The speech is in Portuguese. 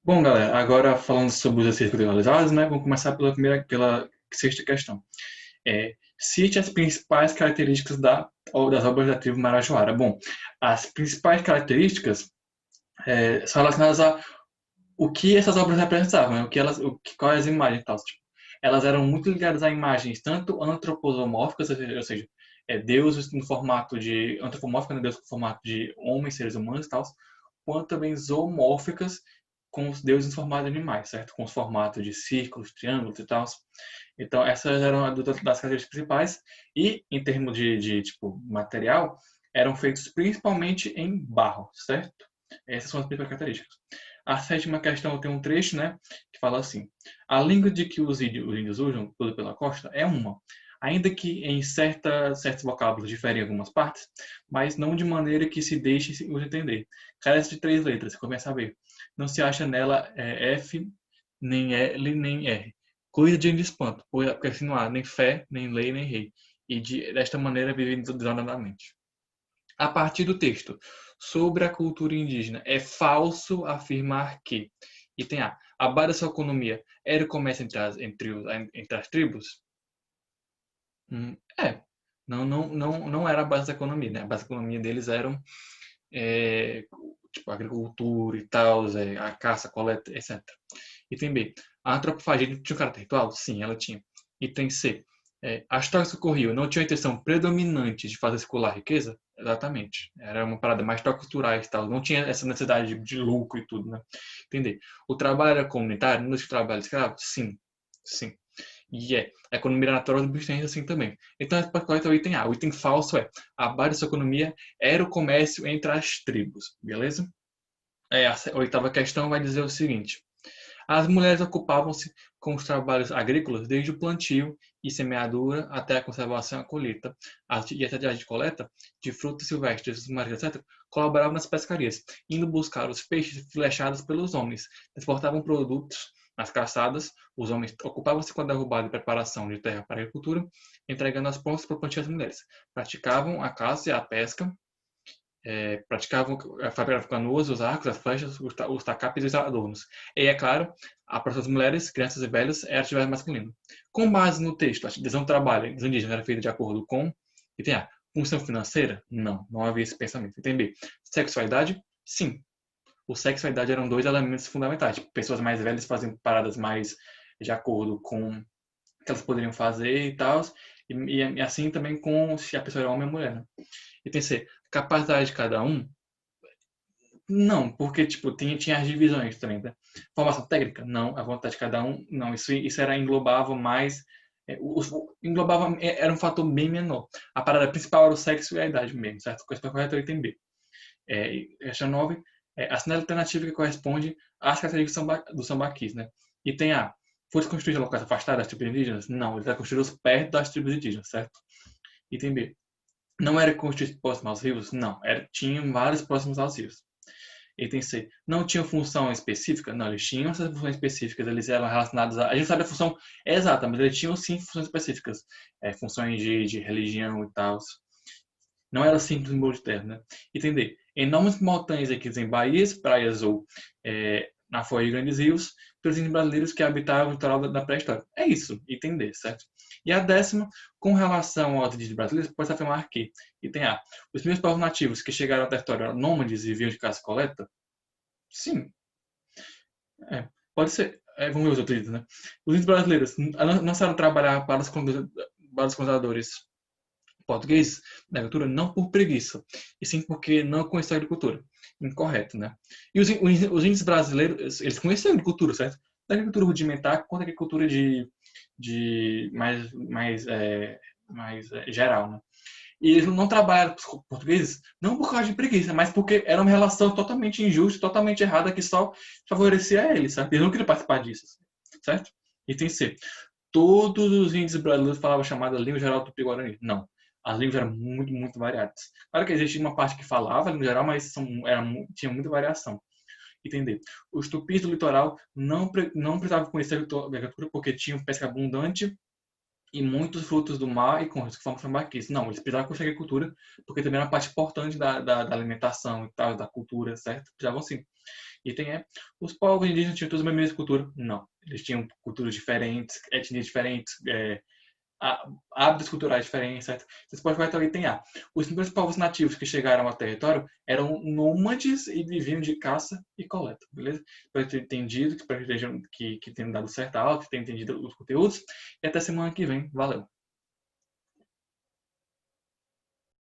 Bom, galera, agora falando sobre os exercícios contextualizados, né? Vamos começar pela sexta questão. Cite as principais características das obras da tribo Marajoara. Bom, as principais características são relacionadas a o que essas obras representavam, né? Quais as imagens e tal. Tipo, elas eram muito ligadas a imagens tanto antropomórficas, ou seja, deuses no formato de antropomórfica, né? Deus no formato de homens, seres humanos e tal, quanto também zoomórficas com os deuses em formato de animais, certo? Com os formatos de círculos, triângulos e tal. Então, essas eram das características principais. E, em termos de tipo, material, eram feitos principalmente em barro, certo? Essas são as principais características. A sétima questão tem um trecho, né, que fala assim: a língua de que os índios usam pela costa é uma, ainda que em certos vocábulos diferem em algumas partes, mas não de maneira que se deixe os entender. Carece de três letras, você começa a ver. Não se acha nela F, nem L, nem R. Coisa de espanto, porque assim não há nem fé, nem lei, nem rei. E desta maneira vivem desordenadamente. A partir do texto sobre a cultura indígena, é falso afirmar que, e tem a base da sua economia era o comércio entre as tribos? É. Não era a base da economia, né? A base da economia deles eram é, tipo agricultura e tal, a caça, a coleta, etc. Item B. A antropofagia tinha um caráter ritual? Sim, ela tinha. Item C. As trocas que ocorriam não tinham a intenção predominante de fazer circular a riqueza? Exatamente. Era uma parada mais trocas culturais e tal. Não tinha essa necessidade de lucro e tudo, né? Entender. O trabalho era comunitário? No trabalho escravo? Sim. Sim. E a economia era natural do tem assim também. Então, qual é o item A? O item falso é a base da sua economia era o comércio entre as tribos, beleza? A oitava questão vai dizer o seguinte: as mulheres ocupavam-se com os trabalhos agrícolas desde o plantio e semeadura até a conservação e a colheita, e a atividade de coleta de frutas silvestres, mariscos, etc., colaboravam nas pescarias, indo buscar os peixes flechados pelos homens, transportavam produtos nas caçadas, os homens ocupavam-se com a derrubada e preparação de terra para a agricultura, entregando as prontas para o plantio às mulheres. Praticavam a caça e a pesca, praticavam a fabricavam canoas, os arcos, as flechas, os tacapes e os adornos. E, é claro, a para as mulheres, crianças e velhos era atividade masculina. Com base no texto, a divisão do trabalho dos indígenas era feita de acordo com... E tem a função financeira? Não, não havia esse pensamento. Entender? Sexualidade? Sim. O sexo e a idade eram dois elementos fundamentais. Tipo, pessoas mais velhas fazem paradas mais de acordo com o que elas poderiam fazer e tal. E assim também com se a pessoa era homem ou mulher. Né? E tem que ser capacidade de cada um. Não, porque tipo, tinha as divisões também, né? Formação técnica? Não, a vontade de cada um, não. Isso era englobava mais. Englobava, era um fator bem menor. A parada principal era o sexo e a idade mesmo, certo? A coisa correta é o item B. Essa 9 a sinal alternativa que corresponde às características do sambaquis, né? E tem a. Foi construído em locais afastados das tribos indígenas? Não, ele está construído perto das tribos indígenas, certo? Item B. Não era construído próximo aos rios? Não, tinha vários próximos aos rios. Item C. Não tinham função específica? Não, eles tinham essas funções específicas, eles eram relacionados a. A gente sabe a função exata, mas eles tinham sim funções específicas. Funções de religião e tal. Não era simples um bolo de terra, né? Entender. Enormes montanhas aqui em baías, praias ou na foz de grandes rios, pelos índios brasileiros que habitavam o litoral da pré-história. É isso, entender, certo? E a décima, com relação aos indígenas brasileiros, pode-se afirmar que, e tem A, os primeiros povos nativos que chegaram ao território nômades e viviam de caça e coleta? Sim, pode ser. Vamos ver os outros itens, né? Os índios brasileiros não sabem trabalhar para os colonizadores portugueses na agricultura não por preguiça, e sim porque não conheciam a agricultura. Incorreto, né? E os índios brasileiros, eles conheciam a agricultura, certo? Da agricultura rudimentar quanto a agricultura de mais geral, né? E eles não trabalharam para os portugueses não por causa de preguiça, mas porque era uma relação totalmente injusta, totalmente errada, que só favorecia a eles, certo? Eles não queriam participar disso, certo? Item C. Todos os índios brasileiros falavam a chamada língua geral tupi-guarani. Não. As línguas eram muito, muito variadas. Claro que existia uma parte que falava a língua geral, mas tinha muita variação. Entender. Os tupis do litoral não precisavam conhecer a agricultura porque tinham pesca abundante e muitos frutos do mar e com risco de forma sambaquis. Não, eles precisavam construir agricultura, porque também era uma parte importante da alimentação e tal, da cultura, certo? Precisavam sim. E tem os povos indígenas tinham todos a mesma cultura? Não. Eles tinham culturas diferentes, etnias diferentes, hábitos culturais diferentes, certo? Vocês podem ver também tem os primeiros povos nativos que chegaram ao território eram nômades e viviam de caça e coleta, beleza? Espero ter entendido, que tenham dado certo a aula, que tenham entendido os conteúdos. E até semana que vem. Valeu!